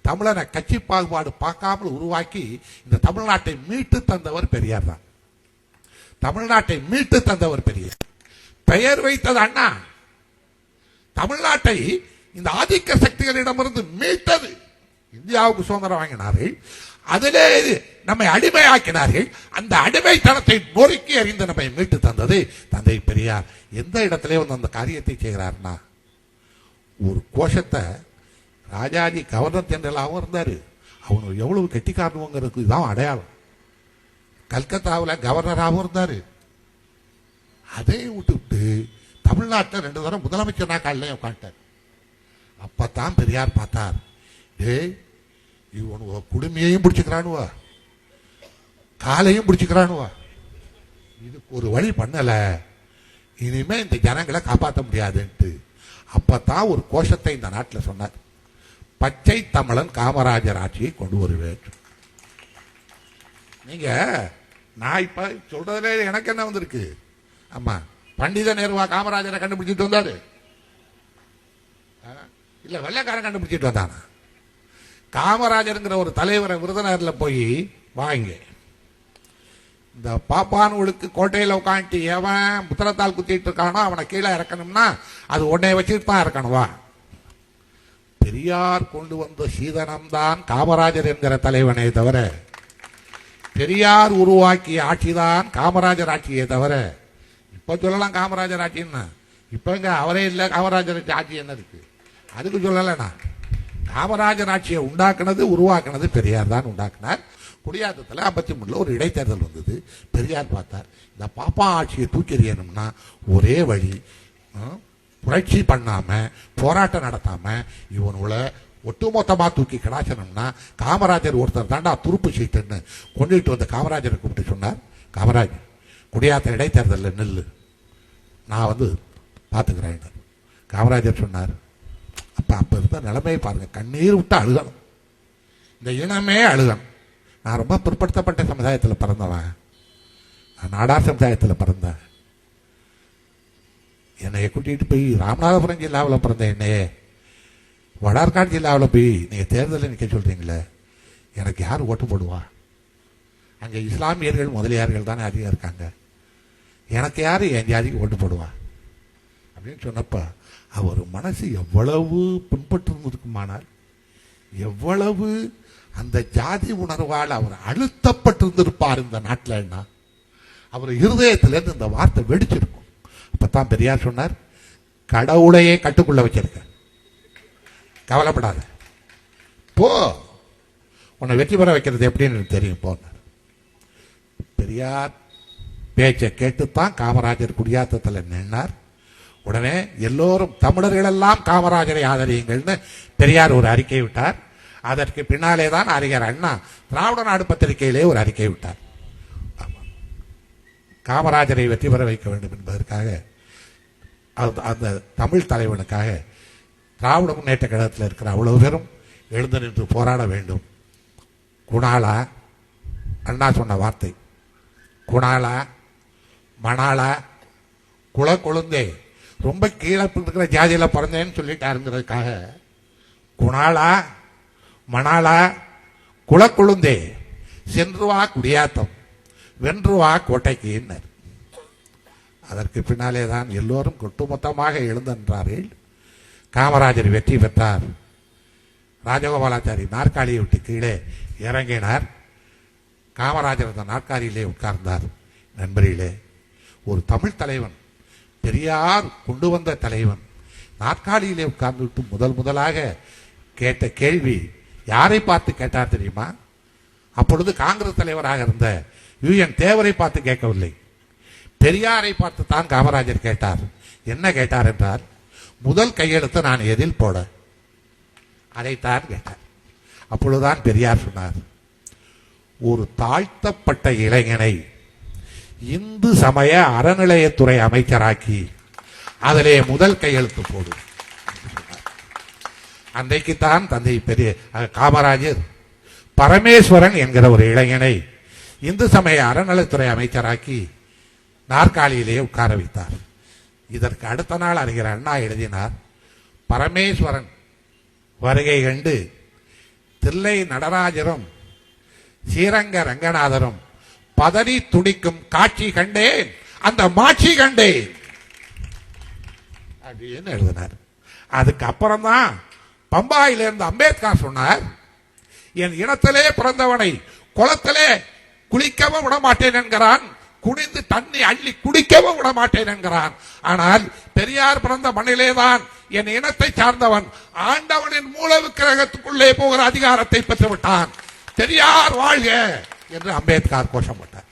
தமிழனை கட்சி பாகுபாடு பார்க்காமல் உருவாக்கி இந்த தமிழ்நாட்டை மீட்டு தந்தவர் பெரியார் தான். தமிழ்நாட்டை மீட்டு தந்தவர் பெரியார். பெயர் வைத்தது அண்ணா. தமிழ்நாட்டை இந்த ஆதிக்க சக்திகளிடமிருந்து மீட்டது. இந்தியாவுக்கு சுதந்திரம் வாங்கினார்கள், அதிலே நம்மை அடிமையாக்கினார்கள். அந்த அடிமைத்தனத்தை நொறுக்கி அறிந்து நம்மை மீட்டு தந்தது தந்தை பெரியார். எந்த இடத்துல வந்து அந்த காரியத்தை செய்கிறார்னா, ஒரு கோஷத்தை ராஜாஜி கவர்னர் ஜெனரலாகவும் இருந்தார். அவனு எவ்வளவு கெட்டிக்காரனுங்கிறதுக்கு இதுதான் அடையாளம். கல்கத்தாவில் கவர்னராகவும் இருந்தார். அதை விட்டு தமிழ்நாட்டில் 2 தடவை முதலமைச்சர்னா காலையில உட்காந்துட்டார். அப்பத்தான் பெரியார் பார்த்தார், இவனு குடுமையையும் பிடிச்சுக்கிறானுவா, காலையும் பிடிச்சுக்கிறானுவா, இதுக்கு ஒரு வழி பண்ணல, இனிமே இந்த ஜனங்களை காப்பாற்ற முடியாதுன்ட்டு அப்பத்தான் ஒரு கோஷத்தை இந்த நாட்டில் சொன்னார். பச்சை தமிழன் காமராஜர் ஆட்சியை கொண்டு வருவேன். நீங்க நான் இப்ப சொல்றதுல எனக்கு என்ன வந்திருக்கு? ஆமா, பண்டித நேருவா காமராஜரை கண்டுபிடிச்சிட்டு வந்தாரு? இல்ல வெள்ளைக்காரன் கண்டுபிடிச்சிட்டு வந்தானா? காமராஜருங்கிற ஒரு தலைவரை விருதுநகர்ல போய் வாங்க, இந்த பாப்பானுக்கு கோட்டையில உட்காந்து எவன் புத்தகத்தால் குத்திட்டு இருக்கானோ அவனை கீழே இறக்கணும்னா அது உடனே வச்சுட்டு தான் இறக்கணும். வா, பெரியார் கொண்டு வந்த சீதனம் தான் காமராஜர் என்கிற தலைவனே தவிர, பெரியார் உருவாக்கிய ஆட்சிதான் காமராஜர் ஆட்சியே தவிர, இப்ப சொல்லலாம் காமராஜர் ஆட்சின்னா, இப்ப இங்க அவரே இல்லை, காமராஜர் ஆட்சி என்ன இருக்கு அதுக்கு சொல்லலண்ணா. காமராஜர் ஆட்சியை உண்டாக்குனது உருவாக்குனது பெரியார் தான் உண்டாக்குனார். குடியாத்தத்தில் 53 ஒரு இடைத்தேர்தல் வந்தது. பெரியார் பார்த்தார், இந்த பாப்பா ஆட்சியை தூக்கி எறியணும்னா ஒரே வழி, புரட்சி பண்ணாம போராட்டம் நடத்தாம இவனுல ஒட்டுமொத்தமா தூக்கி கிடாச்சணும்னா காமராஜர் ஒருத்தர் தாண்டா துருப்பு சீட்டுன்னு கொண்டுட்டு வந்து காமராஜரை கூப்பிட்டு சொன்னார், காமராஜ் குடியாத்த இடைத்தேர்தலில் நெல்லு, நான் வந்து பார்த்துக்கிறேன். காமராஜர் சொன்னார், அப்ப இருந்த நிலைமையை பாருங்க, கண்ணீர் விட்டு அழுகணும், இந்த இனமே அழுகணும். நான் ரொம்ப பிற்படுத்தப்பட்ட சமுதாயத்தில் பிறந்தவன், நான் நாடார் சமுதாயத்தில் பிறந்தேன். என்னைய கூட்டிட்டு போய் ராமநாதபுரம் ஜில்லாவில் பிறந்த என்னையே வடார்காடு ஜில்லாவில் போய் நீங்க தேர்தலில் நிற்க சொல்றீங்களே, எனக்கு யார் ஓட்டு போடுவா? அங்கே இஸ்லாமியர்கள் முதலியார்கள் தானே அதிகம் இருக்காங்க, எனக்கு யாரு என் ஜாதிக்கு ஓட்டு போடுவா அப்படின்னு சொன்னப்ப அவர் மனசு எவ்வளவு பின்பற்றிருந்திருக்குமானால், எவ்வளவு அந்த ஜாதி உணர்வால் அவர் அழுத்தப்பட்டிருந்திருப்பார் இந்த நாட்டில், அவர் இருதயத்திலிருந்து இந்த வார்த்தை வெடிச்சிருக்கும். அப்பதான் பெரியார் சொன்னார், கடவுளையே கட்டுக்குள்ள வச்சிருக்க, கவலைப்படாத, போ, உன்னை வெற்றி பெற வைக்கிறது எப்படின்னு தெரியும் போனார். பெரியார் பேச்சை கேட்டுத்தான் காமராஜர் குடியாத்தத்தில் நின்றார். உடனே எல்லோரும் தமிழர்கள் எல்லாம் காமராஜரை ஆதரியுங்கள்னு பெரியார் ஒரு அறிக்கை விட்டார். அதற்கு பின்னாலே தான் அறிஞர் அண்ணா திராவிட நாடு பத்திரிகையிலே ஒரு அறிக்கை விட்டார். காமராஜரை வெற்றி பெற வைக்க வேண்டும் என்பதற்காக, அந்த தமிழ் தலைவனுக்காக திராவிட முன்னேற்ற கழகத்தில் இருக்கிற அவ்வளவு பேரும் எழுந்து நின்று போராட வேண்டும். குணாளா, அண்ணா சொன்ன வார்த்தை, குணாளா, மணாளா, குல கொழுந்தே, ரொம்ப கீழே இருக்கிற ஜாதியில பிறந்தேன்னு சொல்லிட்டாருங்கிறதுக்காக குணாளா, மணாளா, குல கொழுந்தே, சென்று வா குடியாத்தம், வென்று வா கோட்டைக்கு. அதற்கு பின்னாலே தான் எல்லோரும் ஒட்டுமொத்தமாக எழுந்தென்றார்கள். காமராஜர் வெற்றி பெற்றார். ராஜகோபாலாச்சாரி நாற்காலியை விட்டு கீழே இறங்கினார். காமராஜர் அந்த நாற்காலியிலே உட்கார்ந்தார். நண்பர்களே, ஒரு தமிழ் தலைவன், பெரியார் கொண்டு வந்த தலைவன் நாற்காலியிலே உட்கார்ந்து விட்டு முதலாக கேட்ட கேள்வி யாரை பார்த்து கேட்டார் தெரியுமா? அப்பொழுது காங்கிரஸ் தலைவராக இருந்த யூஎன் தேவரை பார்த்து கேட்கவில்லை, பெரியாரை பார்த்து தான் காமராஜர் கேட்டார். என்ன கேட்டார் என்றால், முதல் கையெழுத்து நான் எதில் போட, அதைத்தான் கேட்டார். அப்பொழுதுதான் பெரியார் சொன்னார், ஒரு தாழ்த்தப்பட்ட இளைஞனை இந்து சமய அறநிலையத்துறை அமைச்சராக்கி அதிலே முதல் கையெழுத்து போடு. அன்றைக்குத்தான் தந்தை பெரிய காமராஜர் பரமேஸ்வரன் என்கிற ஒரு இளைஞனை இந்து சமய அறநிலையத்துறை அமைச்சராக்கி நாற்காலியிலே உட்கார வைத்தார். இதற்கு அடுத்த நாள் அறிஞர் அண்ணா எழுதினார், பரமேஸ்வரன் வருகை கண்டு தில்லை நடராஜரும் ஸ்ரீரங்க ரங்கநாதரும் பதறி துடிக்கும் காட்சி கண்டேன், அந்த மாட்சி கண்டேன் அப்படின்னு எழுதினார். அதுக்கப்புறம் தான் பம்பாயில இருந்து அம்பேத்கர் சொன்னார், என் இனத்திலே பிறந்தவனை குளத்திலே குளிக்கவும் விட மாட்டேன் என்கிறான், குனிந்து தண்ணி அள்ளி குடிக்கவும் விட மாட்டேன் என்கிறான். ஆனால் பெரியார் பிறந்த மண்ணிலேதான் என் இனத்தை சார்ந்தவன் ஆண்டவனின் மூல விக்கிரகத்துக்குள்ளே போகிற அதிகாரத்தை பெற்றுவிட்டான். பெரியார் வாழ்க என்று அம்பேத்கர் கோஷப்பட்டார்.